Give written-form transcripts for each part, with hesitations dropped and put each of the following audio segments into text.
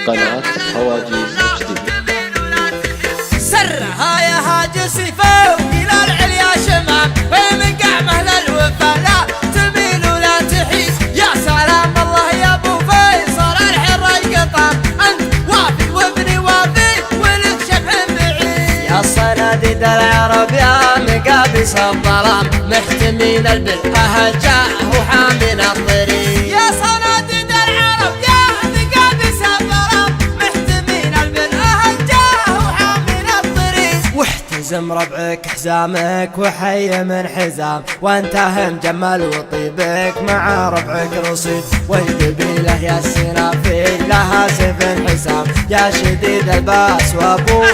قناة هواجيس جديدة. سرها يا هاجس فوق إلى العليا شمام، ومن قعمه للوفا لا تميل ولا تحيد. يا سلام الله يا ابو فيصل الحر القطام، انت وافي وابني وافي ولد شبح بعيد. يا صناديد العرب يا مقابس الظلام، محتمين البلهه جاه وحامين الطريق. يا صناديد العرب يا مقابس الظلام، محتمين البلهه جاه وحامين الطريق. واحتزم ربعك حزامك وحي من حزام، وانتهى مجمل وطيبك مع ربعك رصيد. والقبيله يا السنافيل لها سيف حسام، يا شديد الباس وابوك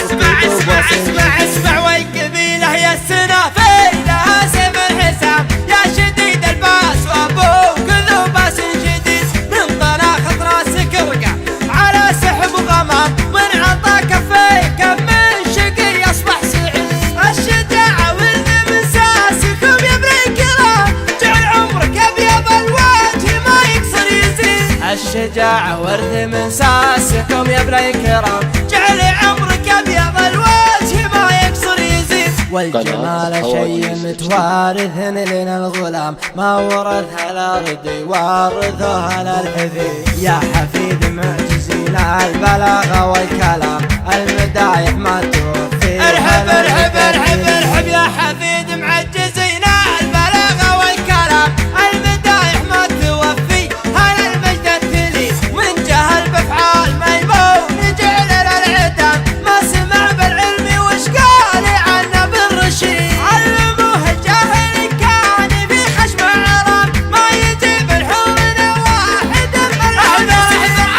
اسمع والقبيله يا السنافيل لها سيف حسام، يا شديد الباس وابوك ذو باس شديد. من طلاق راسك رقع على سحب غمام، من عطى كفيك من شقي يصبح سعيد. الشجاعة ولد من ساسكم يا ابن الكرام، جعل عمرك ابيض الوجه ما يقصر يزيد. الشجاعة ورث من ساسكم يا ابن الكرام، جعل عمرك ابيض الوجه ما يقصر يزيد. والجمال شيء متوارث لنا الغلام، ما ورثها الارض يورثها للحفيد. يا حفيد معجزين البلاغه والكلام، المدايح ما توفي. ارحب ارحب ارحب ارحب يا حفيد معجزين البلاغه والكلام، المدايح ما توفي هل المجد التلي. من جهل بافعال ميمون جعل للعدام، ما سمع بالعلم وش قال عنه بالرشيد. علموه الجاهل كان في خشم عرام، ما يجيب الحور واحد ملعون.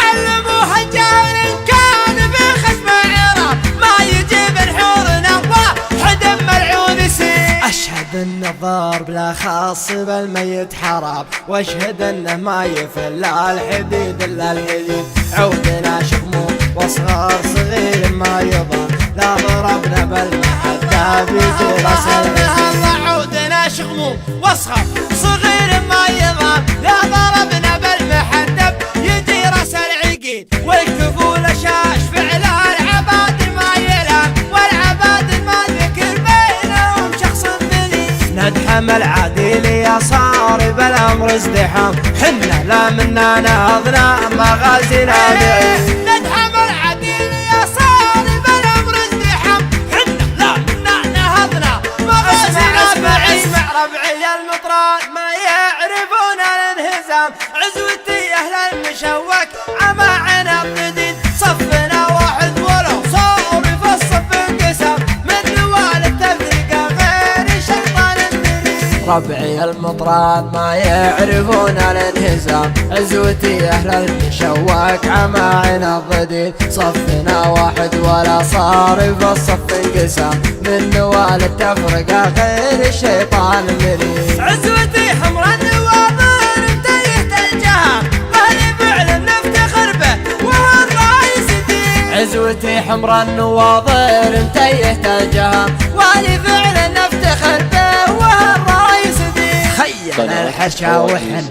علموه الجاهل كان في خشم عرام، ما يجيب الحور واحد ملعون سيد. اشهد ان الضرب لا خاص بالميت حرام، واشهد انه ما يفل الحديد الا الحديد. عودنا شغمون واصغر صغير ما يضر، لا ضربنا بالمحدة بيجي راس العقيد. عودنا شغمون واصغر صغير ما يضر، لا ضربنا بالمحدة يجي راس العقيد. والكفول شاش فعل العباد ما يلام، والعباد ما ذكر بينهم شخص ذليل. ندحم العديل يا صارب الامر ازدحام، حنا لا منا نهضنا مغازينا بعيد. ندحم العديل يا صارب الامر ازدحام، حنا لا منا نهضنا مغازينا بعيد. اسمع ربعي المطران ما يعرفون الانهزام، عزوتي اهل المشوك عما عنب جديد. صفنا واحد ولو صار في الصف انقسم، من نوال التفرقه غير شيطان الدليل. ربعي المطران ما يعرفون الانهزام، عزوتي اهل المشوك عما عنب جديد. صفنا واحد ولا صار في الصف انقسم، من نوال التفرقه غير الشيطان المريد. عزوتي حمر النواظر انتهت الجهام، مالي فعل نفتخر به وهو الرئيس الدين. عزوتي حمر النواظر انتهت الجهام، والي فعل نفتخر به وهو الرئيس الدين. خيل الحشا وحن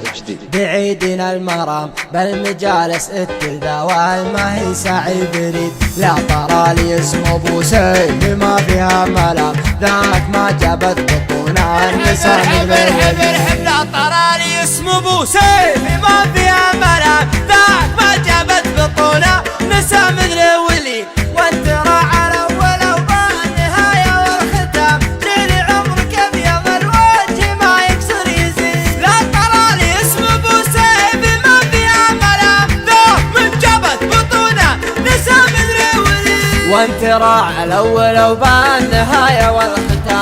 بعيدنا المرام، بالمجالس التلذاوال ما هي سعي بريد. لا طرى لي اسم ابو سيف ما فيها ملام، ذاك ما جابت بطونا النساء من الحب. لا طرى لي اسم ابو سيف ما فيها ملام، ذاك ما جابت بطونا نساء مثل ولي. وانت راعى الاول والنهايه والختام، جيل عمرك ابيض الوجه ما يكسر يزيد. لا طرى لي اسم ابو سيف ما فيها ملام، ذاك من جابت بطونا نساء مثل ولي. وانت راعى الاول وبالنهايه والختام،